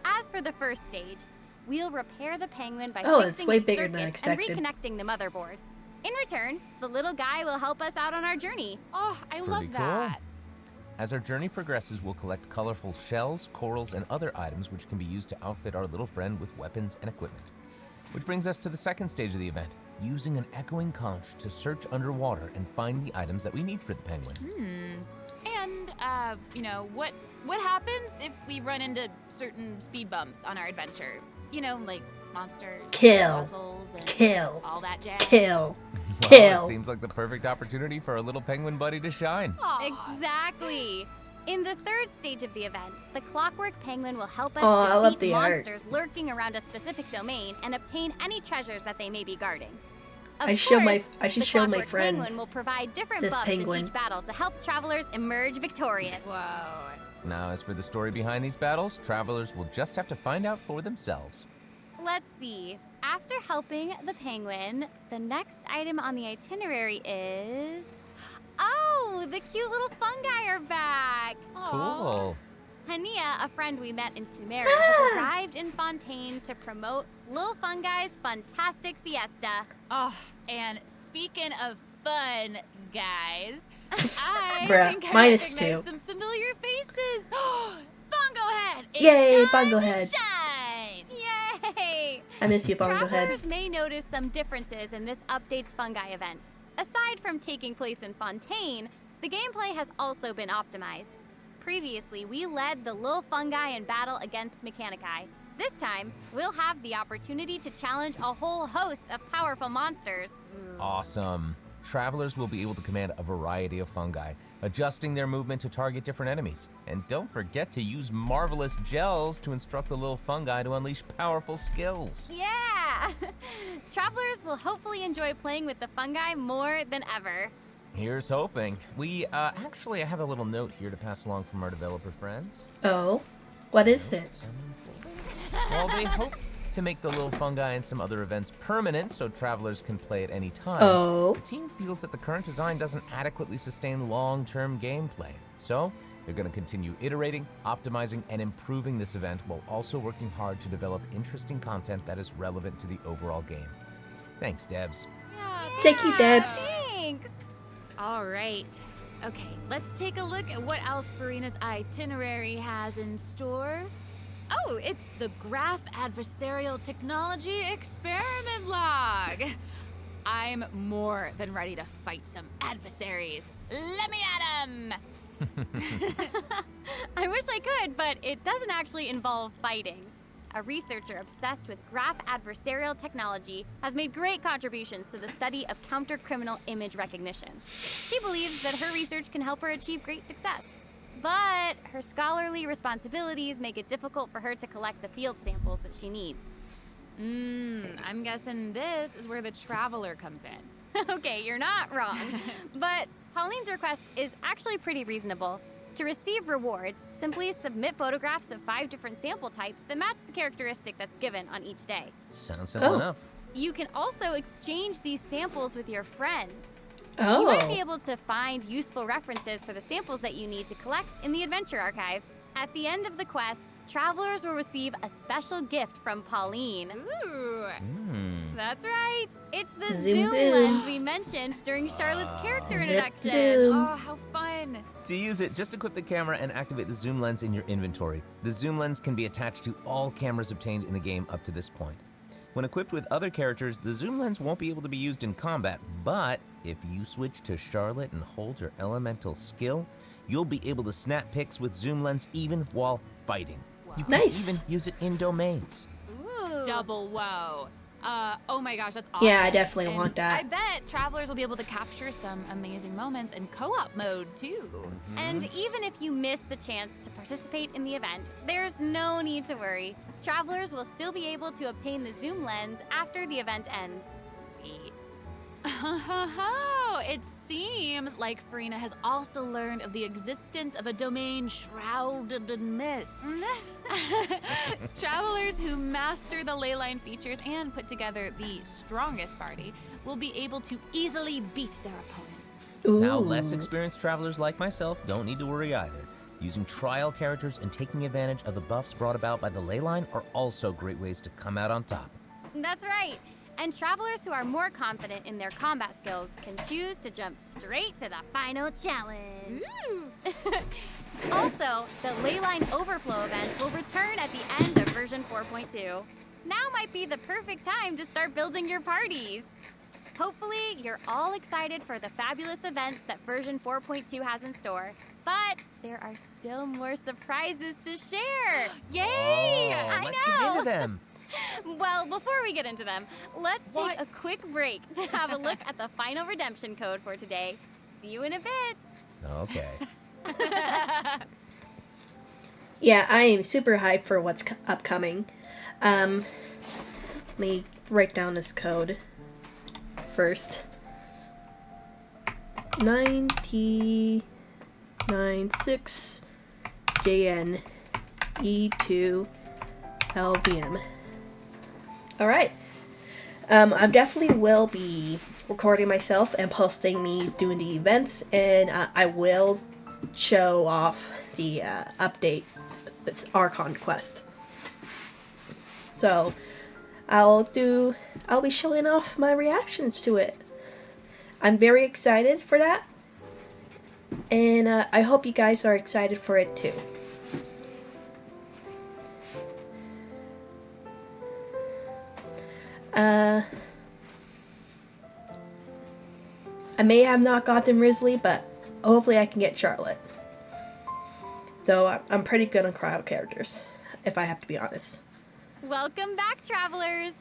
As for the first stage, we'll repair the penguin by Oh, fixing it's way its bigger than I circuits and expected. reconnecting the motherboard. In return, the little guy will help us out on our journey. Oh, I Pretty love cool. that. As our journey progresses, we'll collect colorful shells, corals, and other items which can be used to outfit our little friend with weapons and equipment. Which brings us to the second stage of the event, using an echoing conch to search underwater and find the items that we need for the penguin. And, you know, what happens if we run into certain speed bumps on our adventure? You know, like monsters, Kill. puzzles, and Kill. all that jazz. Kill. Well, Kill. it seems like the perfect opportunity for our little penguin buddy to shine. Exactly. In the third stage of the event, the clockwork penguin will help us Oh, I love defeat the art. monsters lurking around a specific domain and obtain any treasures that they may be guarding. Of I should course, show my the clockwork friend penguin will provide different this buffs penguin. in each battle to help travelers emerge victorious. Whoa. Now, as for the story behind these battles, travelers will just have to find out for themselves. Let's see. After helping the penguin, the next item on the itinerary is... Oh, the cute little fungi are back! Cool. Hania, a friend we met in Sumeria, has arrived in Fontaine to promote Lil Fungi's Fantastic Fiesta. Oh, and speaking of fun, guys, I Bruh, think I minus recognize 2. some familiar faces. Bongo Head! It's Yay, time Bongo to Head. Shine! Yay! I miss you, Bongo Head. Travelers may notice some differences in this update's fungi event. Aside from taking place in Fontaine, the gameplay has also been optimized. Previously, we led the Lil Fungi in battle against Mechanici. This time, we'll have the opportunity to challenge a whole host of powerful monsters. Awesome. Travelers will be able to command a variety of fungi, adjusting their movement to target different enemies. And don't forget to use marvelous gels to instruct the little fungi to unleash powerful skills. Yeah! Travelers will hopefully enjoy playing with the fungi more than ever. Here's hoping. Actually, I have a little note here to pass along from our developer friends. Oh, what is it? Well, they hope to make the little fungi and some other events permanent so travelers can play at any time. Oh. The team feels that the current design doesn't adequately sustain long-term gameplay. So, they're going to continue iterating, optimizing, and improving this event while also working hard to develop interesting content that is relevant to the overall game. Thanks, devs. Thank you, Debs. Thanks! All right. Okay, let's take a look at what else Farina's itinerary has in store. Oh, it's the Graph Adversarial Technology Experiment Log. I'm more than ready to fight some adversaries. Let me at 'em! I wish I could, but it doesn't actually involve fighting. A researcher obsessed with graph adversarial technology has made great contributions to the study of counter-criminal image recognition. She believes that her research can help her achieve great success. But her scholarly responsibilities make it difficult for her to collect the field samples that she needs. I'm guessing this is where the Traveler comes in. Okay, you're not wrong. But Pauline's request is actually pretty reasonable. To receive rewards, simply submit photographs of 5 different sample types that match the characteristic that's given on each day. Sounds simple enough. You can also exchange these samples with your friends. Oh. You might be able to find useful references for the samples that you need to collect in the Adventure Archive. At the end of the quest, travelers will receive a special gift from Pauline. Ooh. That's right. It's the Zoom zoom zoom. lens we mentioned during Charlotte's character Zip introduction. zoom. Oh, how fun. To use it, just equip the camera and activate the zoom lens in your inventory. The zoom lens can be attached to all cameras obtained in the game up to this point. When equipped with other characters, the zoom lens won't be able to be used in combat, but if you switch to Charlotte and hold your elemental skill, you'll be able to snap pics with zoom lens even while fighting. You can Nice. even use it in domains. Ooh. Double whoa. Oh my gosh, that's awesome. Yeah, I definitely And want that. I bet travelers will be able to capture some amazing moments in co-op mode too. And even if you miss the chance to participate in the event, there's no need to worry. Travelers will still be able to obtain the zoom lens after the event ends. Sweet. It seems like Farina has also learned of the existence of a domain shrouded in mist. Travelers who master the leyline features and put together the strongest party will be able to easily beat their opponents. Ooh. Now, less experienced travelers like myself don't need to worry either. Using trial characters and taking advantage of the buffs brought about by the leyline are also great ways to come out on top. That's right. And travelers who are more confident in their combat skills can choose to jump straight to the final challenge. Also, the Leyline Overflow event will return at the end of version 4.2. Now might be the perfect time to start building your parties. Hopefully, you're all excited for the fabulous events that version 4.2 has in store. But there are still more surprises to share. Yay! I Let's know. get into them. Well, before we get into them, let's take a quick break to have a look at the final redemption code for today. See you in a bit. Okay. Yeah, I am super hyped for what's upcoming. Let me write down this code first. 9T96 JN E2 LVM. Alright. I definitely will be recording myself and posting me doing the events, and I will show off the update. It's Archon Quest. So I'll be showing off my reactions to it. I'm very excited for that, and I hope you guys are excited for it too. I may have not gotten Risley, but hopefully I can get Charlotte. Though I'm pretty good on crowd characters, if I have to be honest. Welcome back, travelers!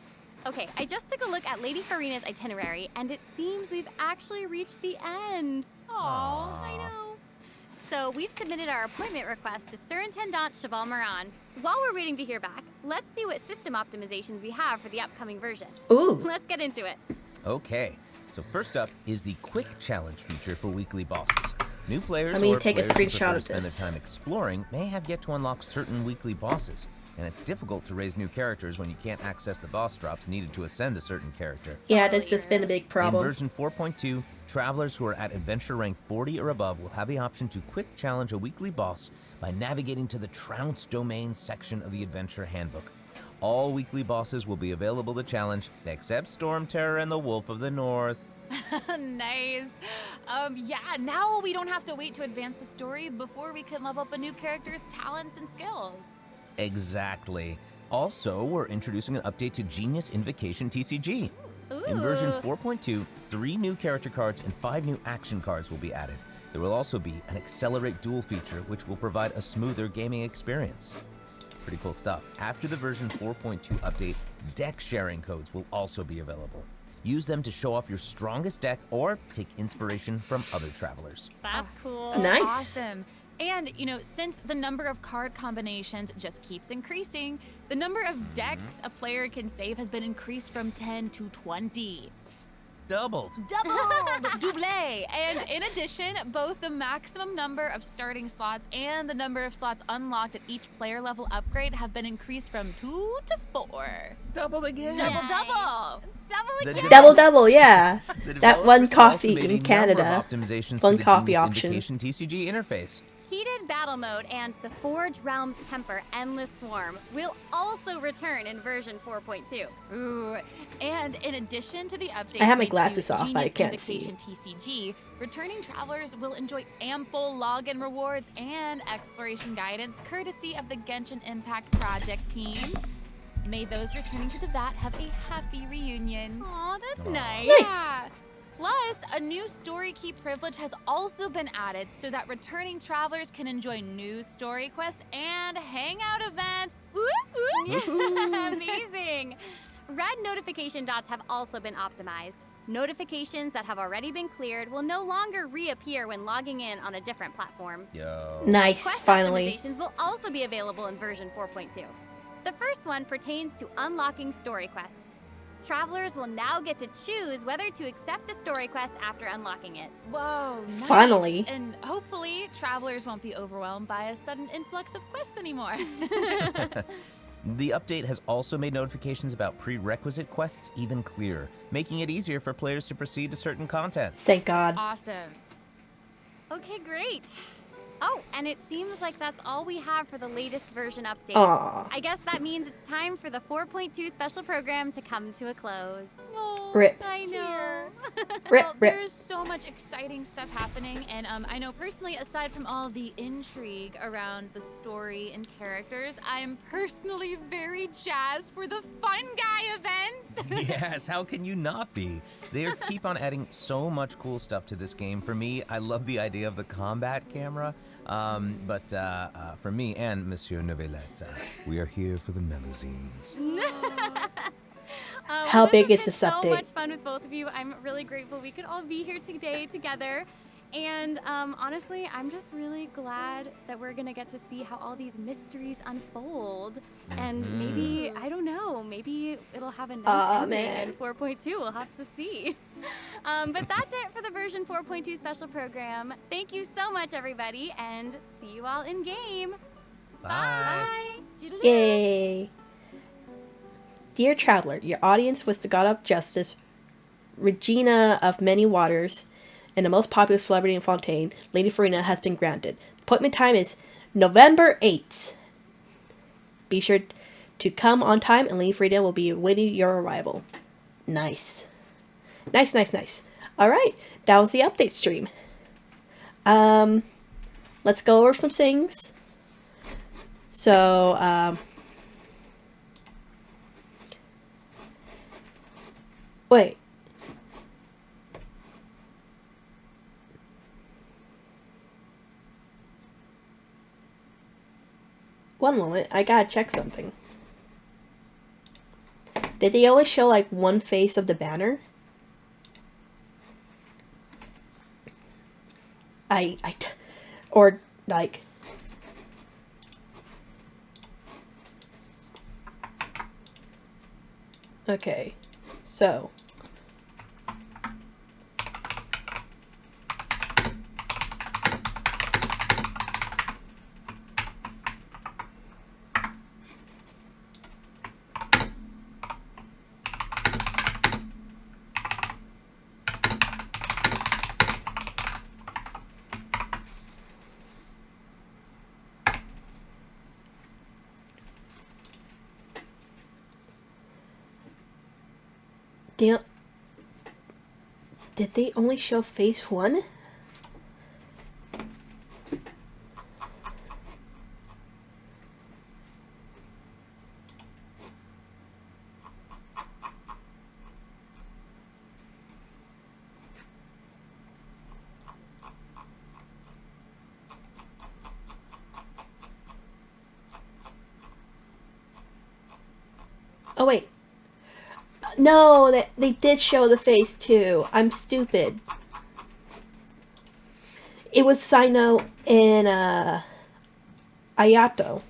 Okay, I just took a look at Lady Farina's itinerary, and it seems we've actually reached the end. Aww, I know. So we've submitted our appointment request to Surintendant Cheval Moran. While we're waiting to hear back, let's see what system optimizations we have for the upcoming version. Ooh. Let's get into it. Okay, so first up is the quick challenge feature for weekly bosses. New players take a players who screenshot prefer to of spend this. their time exploring may have yet to unlock certain weekly bosses, and it's difficult to raise new characters when you can't access the boss drops needed to ascend a certain character. Yeah, that's just been a big problem. In version 4.2, travelers who are at adventure rank 40 or above will have the option to quick challenge a weekly boss by navigating to the Trounce Domain section of the adventure handbook. All weekly bosses will be available to challenge, except Storm Terror and the Wolf of the North. Nice. Yeah, now we don't have to wait to advance the story before we can level up a new character's talents and skills. Exactly. Also, we're introducing an update to Genius Invocation TCG. In version 4.2, 3 new character cards and 5 new action cards will be added. There will also be an Accelerate Duel feature, which will provide a smoother gaming experience. Pretty cool stuff. After the version 4.2 update, deck sharing codes will also be available. Use them to show off your strongest deck or take inspiration from other travelers. That's cool. Nice. Awesome. And, you know, since the number of card combinations just keeps increasing, the number of decks a player can save has been increased from 10 to 20. Doubled. Double! And in addition, both the maximum number of starting slots and the number of slots unlocked at each player level upgrade have been increased from 2 to 4. Double again. Double! Double, yeah. That one coffee in Canada. Optimizations One to the coffee Genius option. Invocation TCG interface. Heated Battle Mode and the Forge Realms Temper Endless Swarm will also return in version 4.2. Ooh, and in addition to the update, I have my made to glasses off, but I Genius can't see. Invocation TCG, returning travelers will enjoy ample login rewards and exploration guidance courtesy of the Genshin Impact project team. May those returning to Devat have a happy reunion. Aw, that's nice. Yeah. Plus, a new story key privilege has also been added so that returning travelers can enjoy new story quests and hangout events. Amazing! Red notification dots have also been optimized. Notifications that have already been cleared will no longer reappear when logging in on a different platform. Yo. Nice, Quest finally. optimizations will also be available in version 4.2. The first one pertains to unlocking story quests. Travelers will now get to choose whether to accept a story quest after unlocking it. Whoa, nice. Finally. And hopefully, travelers won't be overwhelmed by a sudden influx of quests anymore. The update has also made notifications about prerequisite quests even clearer, making it easier for players to proceed to certain content. Thank God. Awesome. Okay, great. Oh, and it seems like that's all we have for the latest version update. Aw. I guess that means it's time for the 4.2 special program to come to a close. Oh, Rip. I know. Rip. There's so much exciting stuff happening, and I know personally, aside from all the intrigue around the story and characters, I'm personally very jazzed for the Fun Guy events. Yes, how can you not be? They keep on adding so much cool stuff to this game. For me, I love the idea of the combat camera. But for me and Monsieur Novelette, we are here for the Melusines. How big is this So update? much fun with both of you. I'm really grateful we could all be here today together. And honestly, I'm just really glad that we're gonna get to see how all these mysteries unfold. And maybe, I don't know, maybe it'll have a nice ending man. in 4.2. We'll have to see. But that's it for the version 4.2 special program. Thank you so much, everybody, and see you all in game. Bye. Bye. Yay. Dear traveler, your audience was the god of justice, Regina of many waters, and the most popular celebrity in Fontaine, Lady Farina, has been granted. Appointment time is November 8th. Be sure to come on time, and Lady Farina will be awaiting your arrival. Nice. Nice, nice, nice. Alright, that was the update stream. Let's go over some things. So, wait. One moment, I gotta check something. Did they always show like one face of the banner? Or like... Okay, so... Did they only show face one? Oh wait. No, they did show the face too. I'm stupid. It was Sino and Ayato.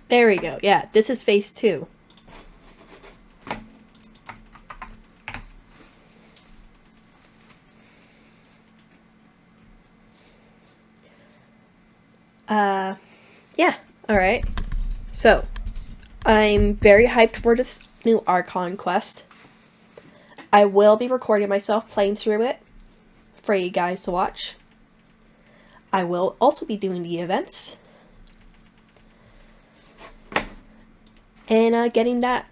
There we go. Yeah, this is phase 2. Yeah, alright. So, I'm very hyped for this new Archon quest. I will be recording myself playing through it for you guys to watch. I will also be doing the events. And getting that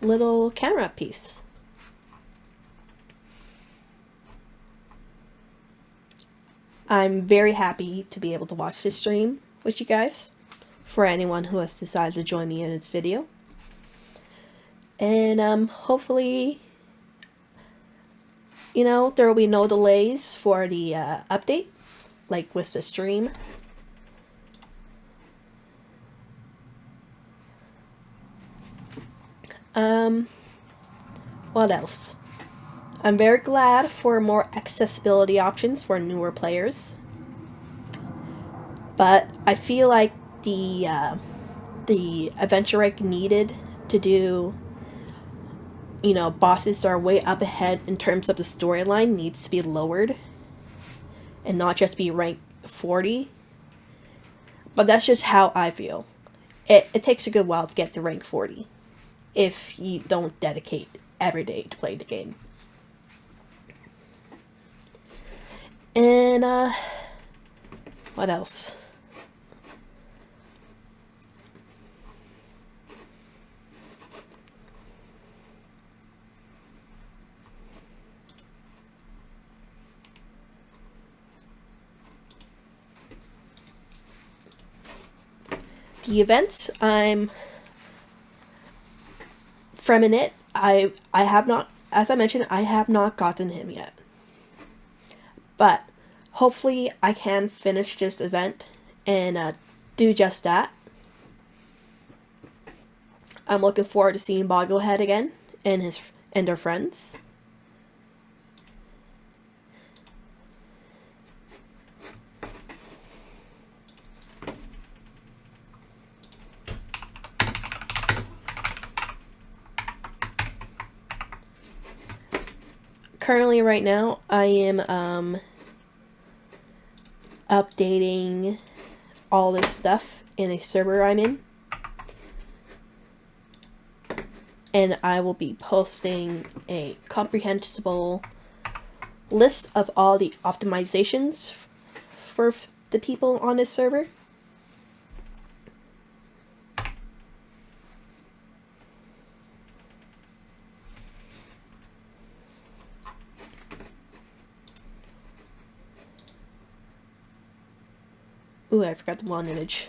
little camera piece. I'm very happy to be able to watch this stream with you guys, for anyone who has decided to join me in its video. And hopefully, you know, there will be no delays for the update, like with the stream. What else? I'm very glad for more accessibility options for newer players. But I feel like the adventure rank needed to do, you know, bosses that are way up ahead in terms of the storyline needs to be lowered. And not just be rank 40. But that's just how I feel. It takes a good while to get to rank 40. If you don't dedicate every day to play the game. And, what else? The events, I'm Freminate. I have not, as I mentioned, I have not gotten him yet. But hopefully I can finish this event and do just that. I'm looking forward to seeing Bogglehead again and their friends. currently right now I am updating all this stuff in a server I'm in. And I will be posting a comprehensible list of all the optimizations for the people on this server. Ooh, I forgot the one image.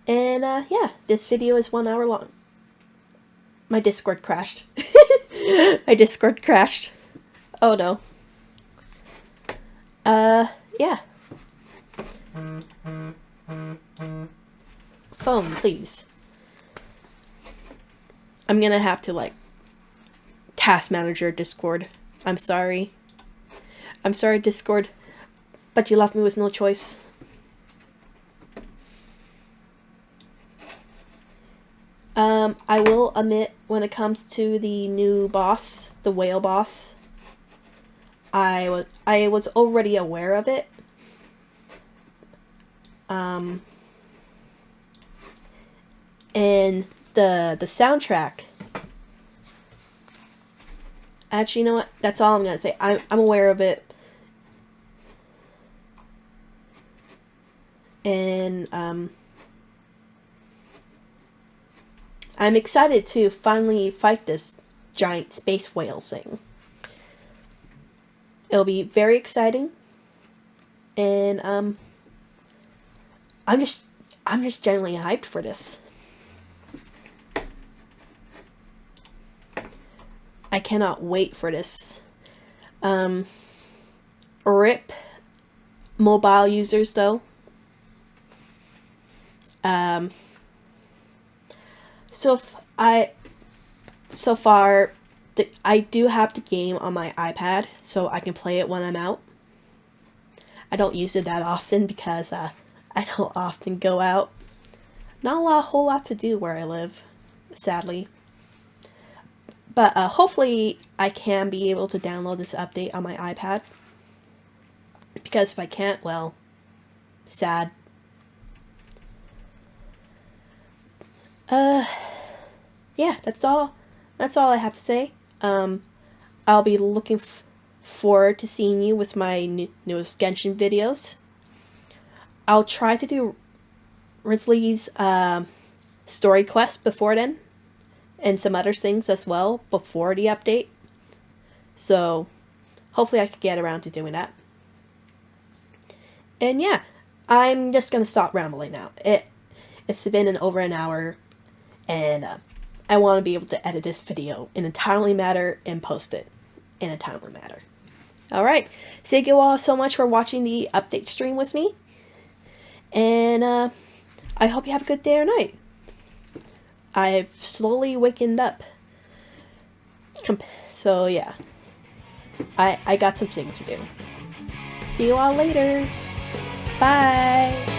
And yeah, this video is 1 hour long. My Discord crashed. My Discord crashed. Oh no. Yeah. Phone, please. I'm gonna have to, like, task manager Discord. I'm sorry. I'm sorry, Discord, but you left me with no choice. I will admit, when it comes to the new boss, the whale boss, I was already aware of it. And the soundtrack. Actually, you know what? That's all I'm gonna say. I'm aware of it. And I'm excited to finally fight this giant space whale thing. It'll be very exciting. And I'm just genuinely hyped for this. I cannot wait for this. RIP mobile users though. So far, I do have the game on my iPad, so I can play it when I'm out. I don't use it that often because I don't often go out. Not a whole lot to do where I live, sadly. But hopefully I can be able to download this update on my iPad. Because if I can't, well, sad. Yeah, that's all I have to say. I'll be looking forward to seeing you with my newest Genshin videos. I'll try to do Rizley's story quest before then, and some other things as well before the update. So hopefully I could get around to doing that. And yeah, I'm just gonna stop rambling now. It's been over an hour, and I want to be able to edit this video in a timely manner and post it in a timely manner. Alright, thank you all so much for watching the update stream with me. And I hope you have a good day or night. I've slowly wakened up. So yeah, I got some things to do. See you all later. Bye.